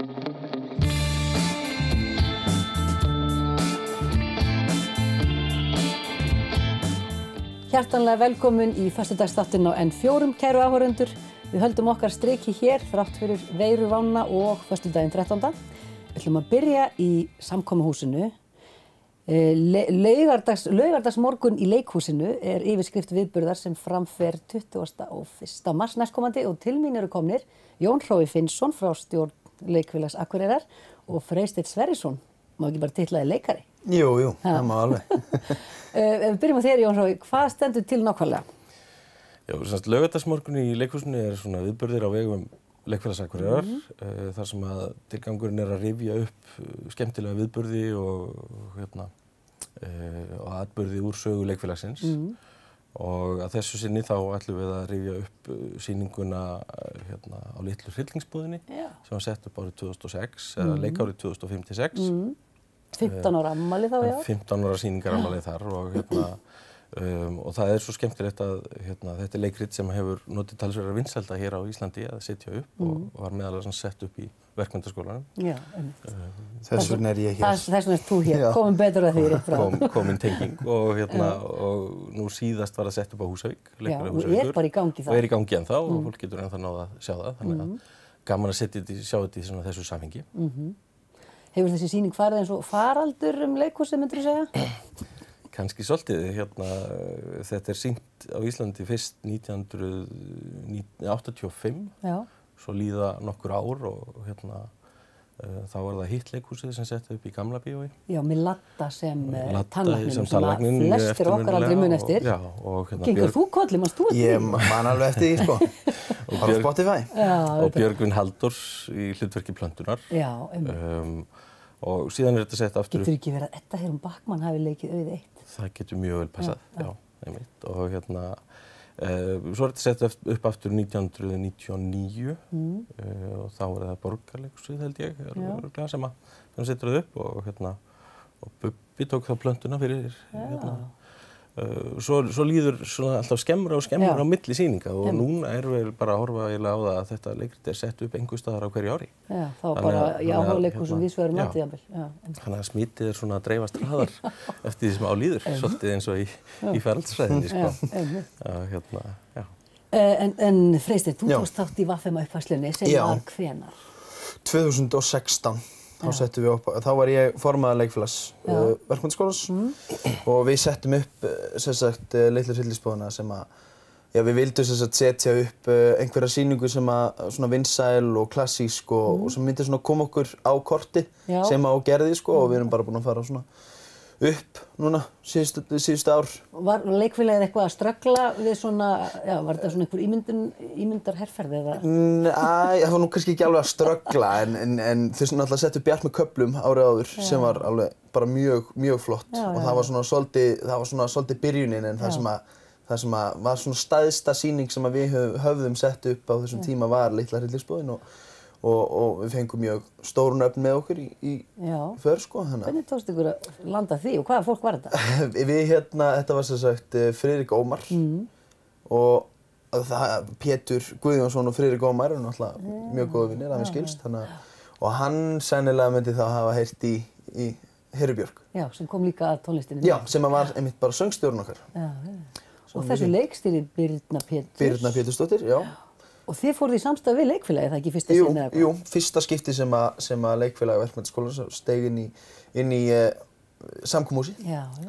Hjartanlega velkomin í föstudagsþáttinn á N4, kæru áhorfendur. Við höldum okkar striki hér þrátt fyrir veiruvána og föstudaginn 13. Við ætlum að byrja í samkomuhúsinu. Laugardagsmorgun í leikhúsinu er yfirskrift viðburðar sem framfer 21. mars næstkomandi og til mín eru komnir Jón Hrói Finnsson frá stjórn Leikfélags Akureyrar og Freysteinn Sverrisson, má ekki bara titlaði leikari. Jú, það má alveg. Ef við byrjum á þér, Jón Hrói, hvað stendur til nákvæmlega? Já, laugardagsmorgun í leikhúsinu er svona viðburðir á vegum Leikfélags Akureyrar, þar sem að tilgangurinn er að rifja upp skemmtilega viðburði og atburði úr sögu leikfélagsins. Og að þessu sinni þá ætlum við að rifja upp sýninguna á Litlu hryllingsbúðinni sem var sett upp árið 2006, eða leikárið 2005-06. 15 ára afmæli þá, já? 15 ára sýningarafmæli þar og það er svo skemmtilegt að þetta er leikrit sem hefur notið talsverðar vinsælda hér á Íslandi að setja upp og var meðal annars sett upp í Verkmenntaskólanum. Já, Þess vegna er ég hér. Þess vegna ert þú hér, komin betur að því rétt frá. Komin tenging og nú síðast var það sett upp á Húsavík. Já, og er bara í gangi þá. Og er í gangi ennþá og fólk getur ennþá náð að sjá það, þannig að gaman að sjá þetta í svona þessu samhengi. Hefur þessi sýning farið eins og faraldur leikhúsið, myndirðu segja? Kannski svolítið. Þetta er sýnt á Íslandi fyrst 1985, svo líða nokkur ár og þá var það Hitt leikhúsið sem setti upp í Gamla bíói. Já, með Ladda sem tannlæknum sem að flestir okkar aldrei mun eftir. Já, og Gengur þú kolli, manst þú eftir? Ég man alveg eftir því, sko. Bara Spotify. Og Björgvin Halldórs í hlutverki Plöntunar. Já, og síðan er þetta sett aftur upp. Getur ekki verið að Edda Heiðrún Backman hafi leikið Auði 1? Það getur mjög vel passað, já, einmitt. Og svo er þetta sett upp aftur 1999 og þá er það Borgarleikhúsið, held ég, sem setur það upp og Bubbi tók þá Plöntuna fyrir Svo líður alltaf skemmra og skemmra á milli sýninga og núna erum við bara að horfa eiginlega á það að þetta leikrit er sett upp einhvers staðar á hverju ári. Já, þá bara í áhugaleikhúsum víðsvegar um landið jafnvel. Þannig að smitið er svona að dreifast hraðar eftir því sem á líður, svolítið eins og í faraldsfræðinni, sko. En Freysteinn, þú tókst þátt í VFM-uppfærslunni sem var hvenær? 2016. Þá settum við upp, þá var ég formaður leikfélags Verkmenntaskólans og við settum upp Litlu hryllingsbúðina sem að við vildum setja upp einhverja sýningu sem að svona vinsæl og klassísk og sem myndi svona koma okkur á korti sem á gerði, sko, og við erum bara búin að fara svona upp núna síðustu ár. Var leikfélagið eitthvað að ströggla við svona, var þetta svona einhver ímyndarherferð eða? Það var nú kannski ekki alveg að ströggla en þau náttúrulega settu Bjart með köflum árið áður sem var alveg bara mjög flott og það var svona svolítið byrjunin en það sem að var svona stæðsta sýning sem að við höfðum sett upp á þessum tíma var Litla hryllingsbúðin og við fengum mjög stór nöfn með okkur í för, sko. Hvernig tókst ykkur að landa því og hvaða fólk var þetta? Þetta var sem sagt Friðrik Ómar og Pétur Guðjónsson og Friðrik Ómar eru náttúrulega mjög góða vinir, að mér skilst. Og hann sennilega myndi þá hafa heyrt í Heru Björk. Já, sem kom líka að tónlistinni. Já, sem var einmitt bara söngstjórinn okkar. Og þessu leikstýri Birna Pétursdóttir, já. Og þið fóruð í samstarf við leikfélagið, það ekki fyrsta sinni eða hvað? Jú, fyrsta skipti sem að leikfélagið Verkmenntaskólans steig inn í samkomuhúsið.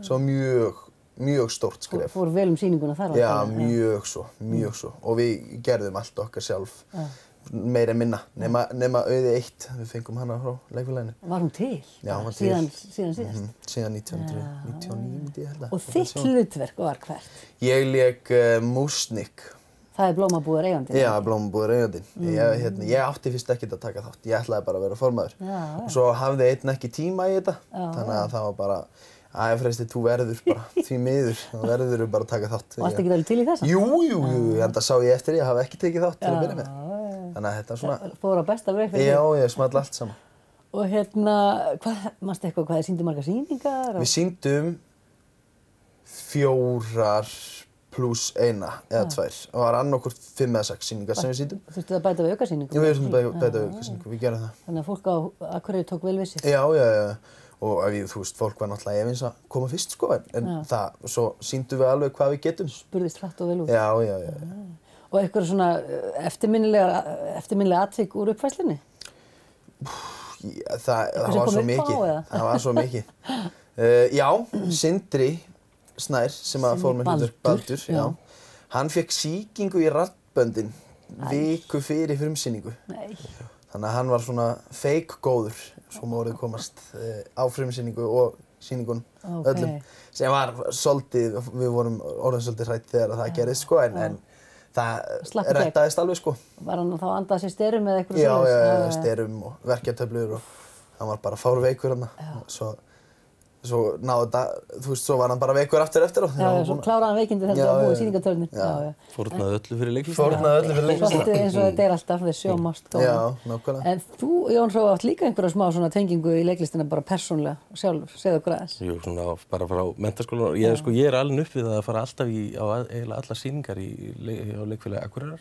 Svo mjög stórt skref. Fór vel sýninguna þar? Já, mjög svo. Og við gerðum allt okkar sjálf, meira en minna, nema Auði 1, við fengum hana frá leikfélaginu. Var hún til? Já, hún var til. Síðan síðast? Síðan 1999, held ég. Og þitt hlutverk var hvert? Ég lék Músnik. Það er Blómabúðar eigandinn? Já, Blómabúðar eigandinn. Ég átti fyrst ekkert að taka þátt, ég ætlaði bara að vera formaður. Svo hafði einn ekki tíma í þetta, þannig að það var bara, Freysteinn, þú verður bara, því miður, þá verður bara að taka þátt. Varstu ekki alveg til í þessa? Jú, enda sá ég eftir ég hafi ekki tekið þátt til að byrja með. Þannig að þetta svona... Fór á besta veg fyrir þig? Já, ég small allt saman. Og manstu eitthvað, hvað þið sýndu margar sýningar? Við sýndum 4 pluss eina eða tvær. Og það var annarkvort 5 eða 6 sýningar sem við sýndum. Þurftu að bæta við aukasýningu? Jú, við þurftum að bæta við aukasýningu, við gerum það. Þannig að fólk á Akureyri tók vel við sér? Já. Og þú veist, fólk var náttúrulega efins að koma fyrst, sko, en svo sýndum við alveg hvað við getum. Spurðist hratt og vel út? Já. Og eitthvað svona eftirminnilega atvik úr uppfærslunni? Það var svo mikið. Það var svo mikið. Já, Sindri Snær, sem að fór með hlutverk Baldur, hann fekk sýkingu í raddböndin viku fyrir frumsýningu. Nei. Þannig að hann var svona fake góður, svo má orðið komast á frumsýningu og sýningunum öllum. Sem var svolítið, við vorum orðin svolítið hrædd þegar það gerðist, sko, en það rettaðist alveg, sko. Var hann þá að andað sér styrum eða eitthvað svoleiðis? Já, styrum og verkjatöflur og hann var bara fárveikur hann. Svo náðu þetta, þú veist, svo var hann bara veikur eftir og. Já, svo kláraði hann veikindi þetta að búið sýningartörnin. Fórnaði öllu fyrir leiklistina. Fórnaði öllu fyrir leiklistina. Svolítið eins og þetta alltaf, the show must go on. Já, nákvæmlega. En þú, Jón Hrói, átt líka einhverja smá svona tengingu í leiklistina bara persónlega sjálfur, segðu okkur aðeins. Jú, svona bara frá menntaskólanum. Ég er alveg upp við að fara alltaf á eiginlega allar sýningar á Leikfélagi Akureyrar.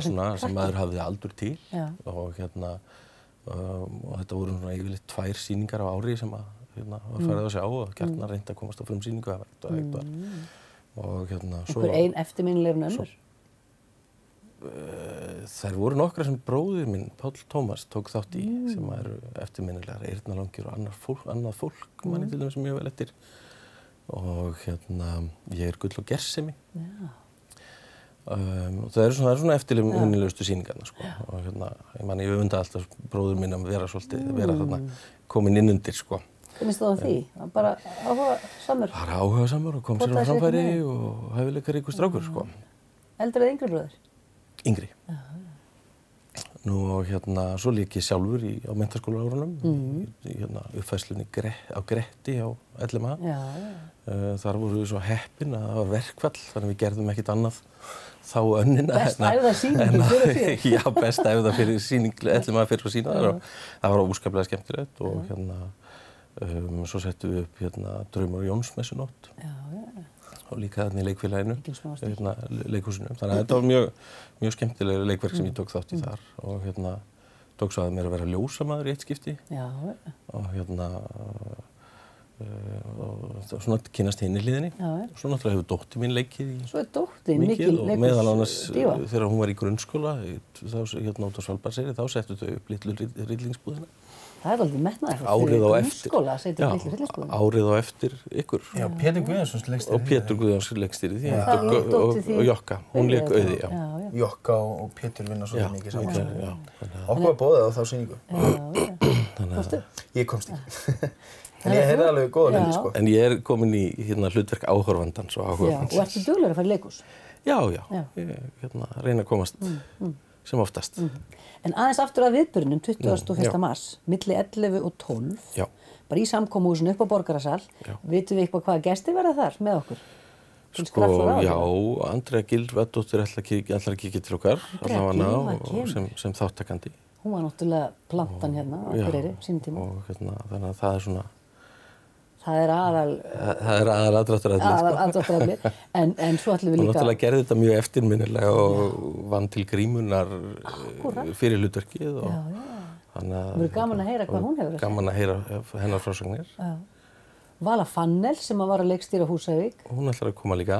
Svona sem maður hafði aldur til og þetta voru svona yfirleitt 2 sýningar á ári sem að var farið að sjá og gjarnan reyndi að komast á frumsýningu og einhver ein eftirminnilegri en önnur? Þær voru nokkrar sem bróðir minn, Páll Tómas, tók þátt í sem eru eftirminnilegar, Eyrnalangir og annað fólk manni til dæmis mjög vel eftir og ég er Gull og Gersemi og það eru svona eftirminnilegustu sýningarnar, sko, og ég öfunda alltaf bróður minn að vera þarna kominn inn undir, sko. Hvernig stóð því? Bara áhugasamur? Bara áhugasamur og kom sér á framfæri og hæfileikaríkur strákur, sko. Eldri eða yngri bróðir? Yngri. Nú og svo lék ég sjálfur á menntaskólaárunum í uppfærslunni á Gretti á LMA. Þar vorum við svo heppin að það var verkfall, þannig við gerðum ekkert annað þá önnina. Best æfða sýning fyrir því? Já, best æfða fyrir sýning, LMA fyrir að sýna og það var óskaplega skemmtilegt og svo settum við upp Draumar Jónsmessunótt og líka þarna í leikfélaginu, leikhúsinu. Þannig að þetta var mjög skemmtilega leikverk sem ég tók þátt í þar og tók svo að mér að vera ljósamaður í eitt skipti og svona kynnast hinni hliðinni og svo náttúrulega hefur dóttir mín leikið í Svo dóttir mikil og meðal annars þegar hún var í grunnskóla þá út á Svalbarðseyri þá settu þau upp litlu hryllingsbúðina. Það er alveg metnaðarfullt fyrir grunnskóla að setja upp litlu hryllingsbúðina. Árið á eftir ykkur. Já, Pétur Guðjónsson leikstýrði. Og Pétur Guðjónsson leikstýrði því og Jokka, hún lék Auði, Jokka og Pétur vinna svo mikið saman. Okkur var boðið á þá sýningu. Ég komst ekki. En ég heyrði alveg góða hluti, sko. En ég er komin í hlutverk áhorfandans og áhorfans. Og ertu duglegur að fara í leikhús? Já. Ég reyna að komast sem oftast. En aðeins aftur að viðburðinum 21. mars, milli 11 og 12, bara í samkomuhúsinu upp á Borgarasal. Vitum við eitthvað hvaða gestir verða þar með okkur? Sko, já, Andrea Gylfadóttir ætlar að kíkja til okkar, allavega sem þáttakandi. Hún var náttúrulega plantan hérna á Akureyri, sínum tíma. Og þannig að það er svona... Það er aðaldráttaraflið, sko. En svo ætlum við líka... Hún náttúrulega gerði þetta mjög eftirminnilega og vann til grímunnar fyrir hlutverkið og... Það verður gaman að heyra hvað hún hefur. Gaman að heyra hennar frásagnir. Vala Fannel sem var að leikstýra Húsavík. Hún ætlar að koma líka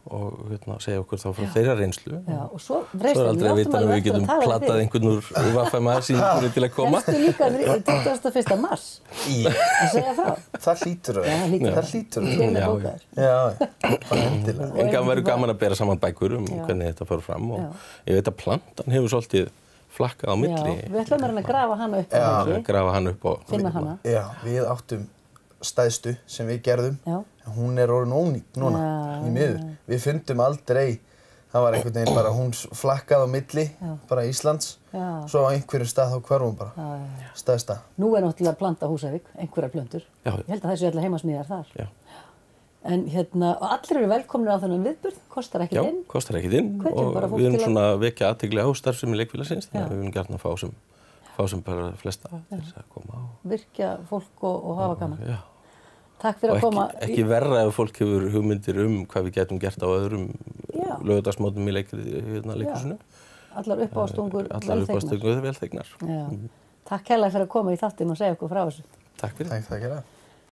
og segja okkur þá frá þeirra reynslu. Og svo er aldrei að vita að við getum platað einhvern úr Vaffa-sýningunni til að koma. Erstu líka 21. mars að segja frá? Það hlýtur að. Já, bara endilega. En verður gaman að bera saman bækur hvernig þetta fór fram og ég veit að plantan hefur svolítið flakkað á milli. Já, við ætlum að grafa hana upp. Grafa hana upp og finna hana. Já, við áttum stæðstu sem við gerðum, hún er orðin ónýtt núna í miður. Við fundum aldrei, það var einhvern veginn bara hún flakkað á milli, bara Íslands, svo á einhverju stað þá hverfum bara, stæðsta. Nú er náttúrulega planta Húsavík, einhverjar plöntur. Ég held að þessu allar heimasmíðar þar. En og allir eru velkomnir á þennan viðburð, kostar ekkert inn. Já, kostar ekkert inn og við erum svona að vekja athygli á starfsemi leikfélagsins, þannig að við viljum gjarnan fá sem bara flesta til að koma á. Virkja fólk og hafa gaman. Takk fyrir að koma. Og ekki verra ef fólk hefur hugmyndir hvað við getum gert á öðrum laugardagsmótum í leikhúsinu. Allar uppástungur vel þegnar. Takk kærlega fyrir að koma í þáttinn og segja okkur frá þessu. Takk fyrir. Takk fyrir.